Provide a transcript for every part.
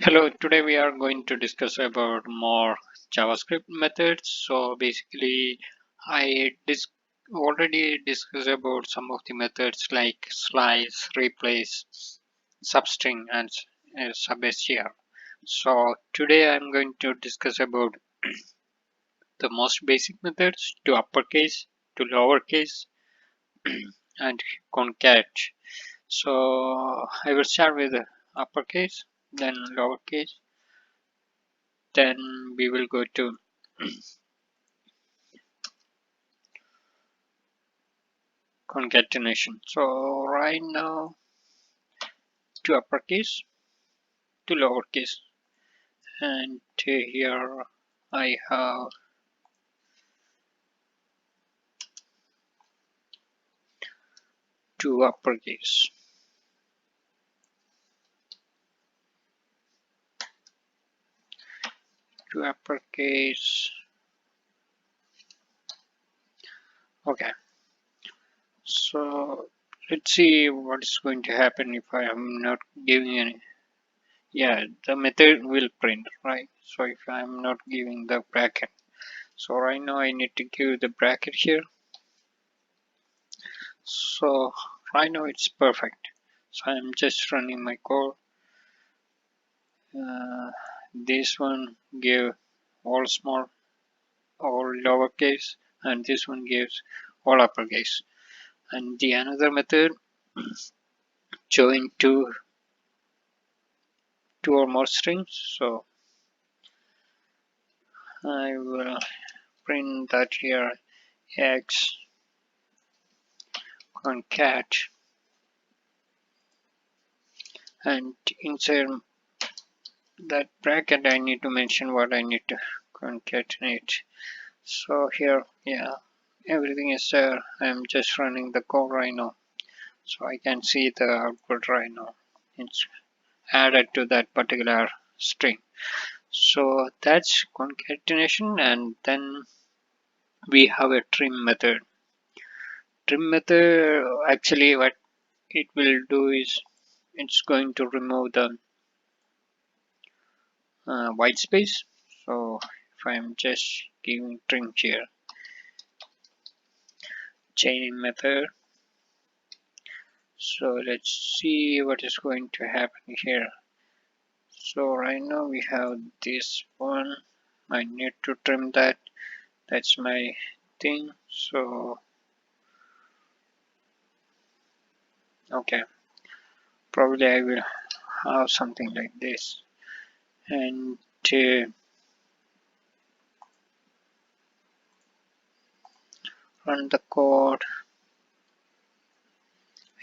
Hello, today we are going to discuss about more JavaScript methods. So basically, already discussed about some of the methods like slice, replace, substring, and substr. So today I'm going to discuss about the most basic methods to uppercase, to lowercase, and concat. So I will start with uppercase, then lowercase, then we will go to concatenation. So right now to uppercase to lowercase, and here I have to uppercase. To uppercase. Okay, so let's see what is going to happen if I am not giving any. Yeah, the method will print, right? So if I am not giving the bracket, so right now I need to give the bracket here. So right now it's perfect. So I'm just running my code. This one give all small, all lowercase, and this one gives all uppercase. And the another method join two or more strings. So I will print that here x concat, and inside that bracket I need to mention what I need to concatenate. So here, yeah, everything is there. I'm just running the code right now, so I can see the output right now. It's added to that particular string. So that's concatenation, and then we have a trim method. Trim method actually what it will do is it's going to remove the white space. So if I'm just giving trim here, chaining method. So let's see what is going to happen here. So right now we have this one. I need to trim that. That's my thing. So okay, probably I will have something like this, and run the code.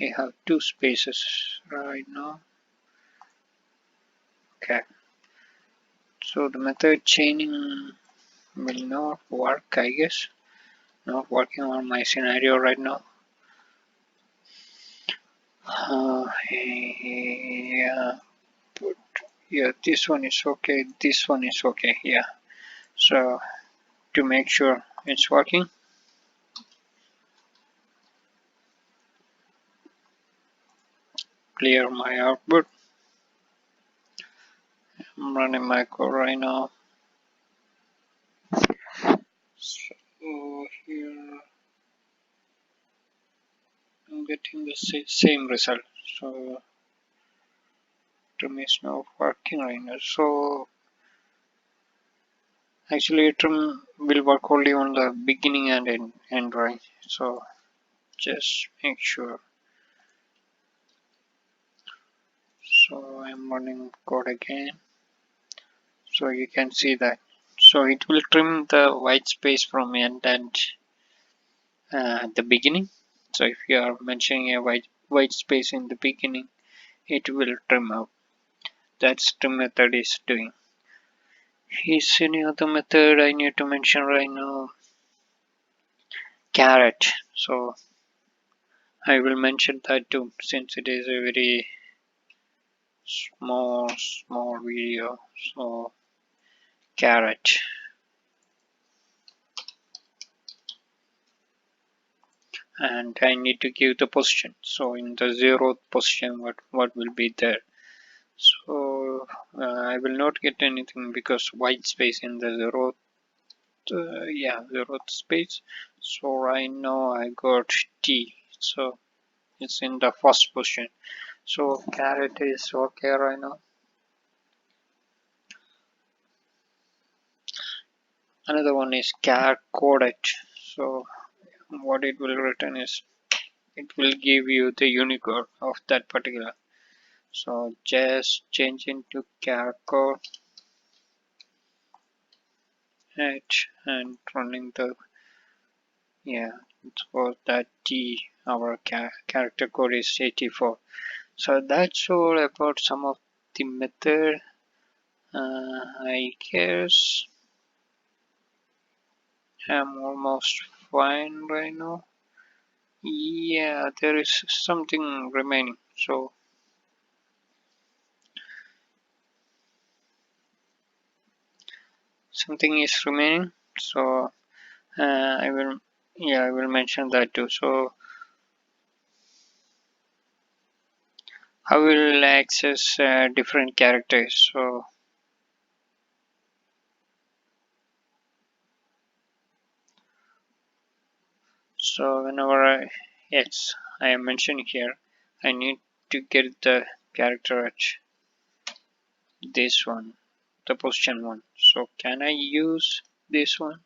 I have two spaces right now. Okay, so the method chaining will not work, I guess. Not working on my scenario right now. Yeah, but yeah, this one is okay. This one is okay. Yeah. So to make sure it's working, clear my output. I'm running my code right now. So here I'm getting the same result. So trim is not working right now. So actually trim will work only on the beginning and end, right? So just make sure. So I'm running code again. So you can see that. So it will trim the white space from end and the beginning. So if you are mentioning a white space in the beginning, it will trim out. That's trim method is doing. Is any other method I need to mention right now? CharAt. So I will mention that too, since it is a very small video. So charAt. And I need to give the position. So in the 0th position, what will be there? So I will not get anything because white space in the zero, zero space. So right now I got T, so it's in the first position. So carrot is okay right now. Another one is charCodeAt. So what it will return is it will give you the Unicode of that particular. So just change into charCodeAt and running the, yeah, for that T, our character code is 84. So that's all about some of the method. I guess I'm almost fine right now. Yeah, there is something remaining. So something is remaining. So I will, yeah, I will mention that too. So how will access different characters? So whenever yes, I am mentioning here, I need to get the character at this one, the position one. So can I use this one?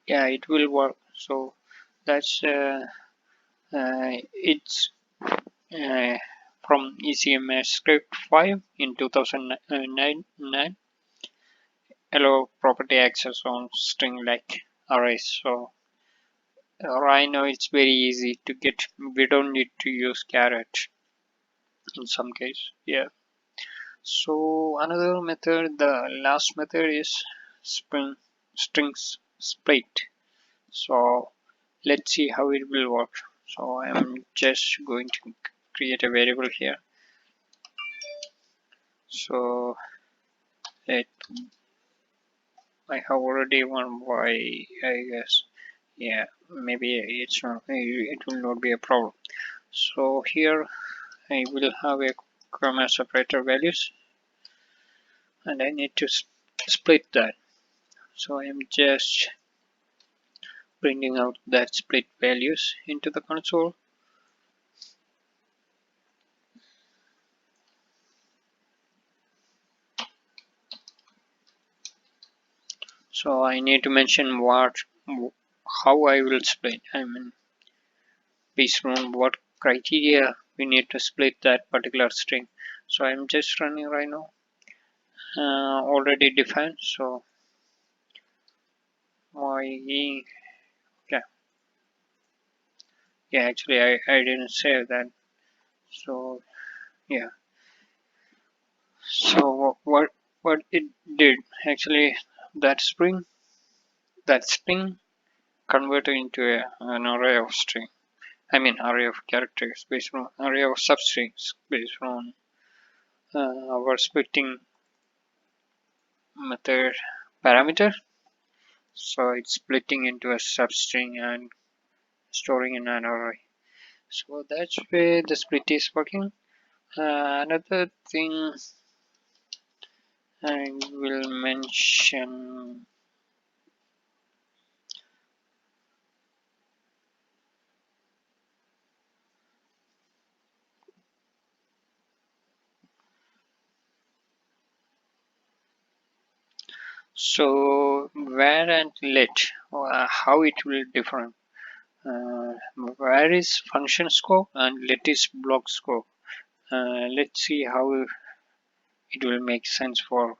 Yeah, it will work. So that's it's uh, from ECMS script 5 in 2009 allow property access on string like arrays. So right now it's very easy to get. We don't need to use carrot in some case. Yeah. So another method, the last method is spring strings split. So let's see how it will work. So I'm just going to create a variable here. So let, I have already one y, I guess. Yeah, maybe it's not, it will not be a problem. So here I will have a comma separator values and I need to split that. So I'm just printing out that split values into the console. So I need to mention how I will split. I mean, based on what criteria we need to split that particular string. So I'm just running right now, already defined. So my, yeah, yeah, actually I didn't save that. So yeah, so what it did actually, that string converted into an array of string. I mean array of characters based on array of substrings based on our splitting method parameter. So it's splitting into a substring and storing in an array. So that's where the split is working. Another thing I will mention. So where and let, how it will differ. Where is function scope and let is block scope. Let's see how it will make sense for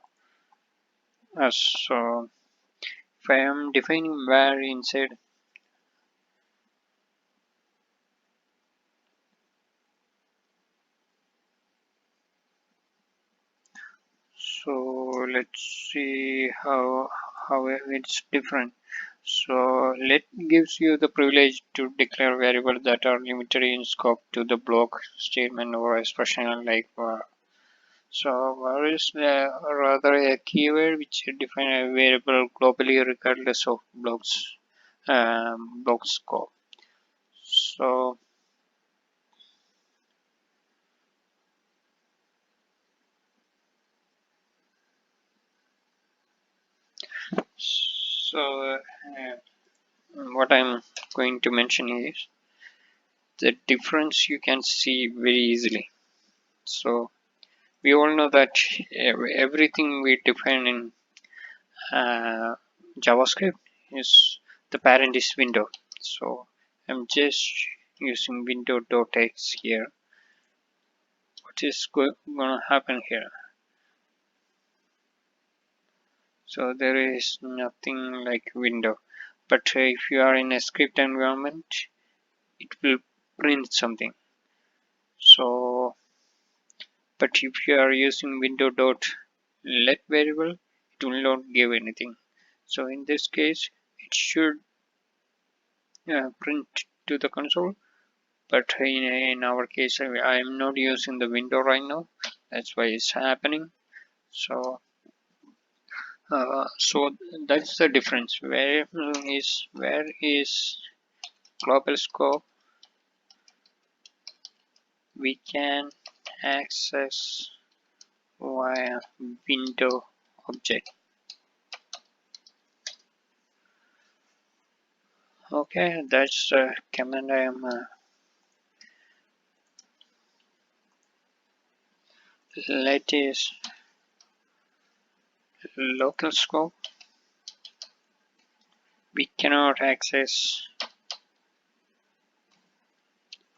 us. So if I am defining where inside, so let's see how it's different. So let gives you the privilege to declare variables that are limited in scope to the block statement or expression like so var is rather a keyword which define a variable globally regardless of blocks block scope. So what I'm going to mention is the difference you can see very easily. So we all know that everything we define in JavaScript is the parent is window. So I'm just using window.x here. What is gonna happen here? So there is nothing like window, but if you are in a script environment, it will print something. So, but if you are using window.let variable, it will not give anything. So in this case, it should print to the console. But in our case, I am not using the window right now. That's why it's happening. So that's the difference. Where is global scope? We can access via window object. Okay, that's the command I am. Let is local scope. We cannot access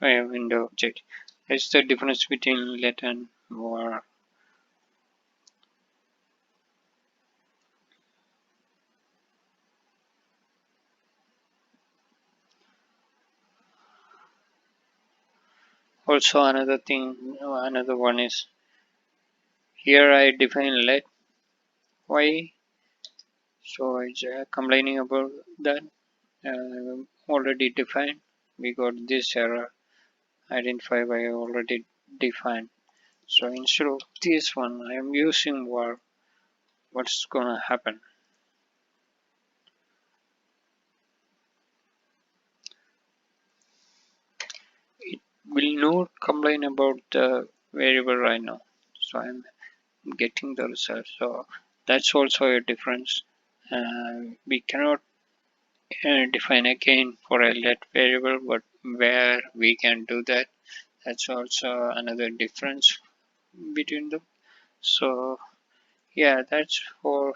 via window object. That's the difference between let and var. Also another one is here I define let y. So it's complaining about that already defined. We got this error identified by already defined. So instead of this one, I am using var. What's gonna happen? It will not complain about the variable right now. So I'm getting the result. So that's also a difference. We cannot define again for a let variable, but where we can do that, that's also another difference between them. So yeah, that's for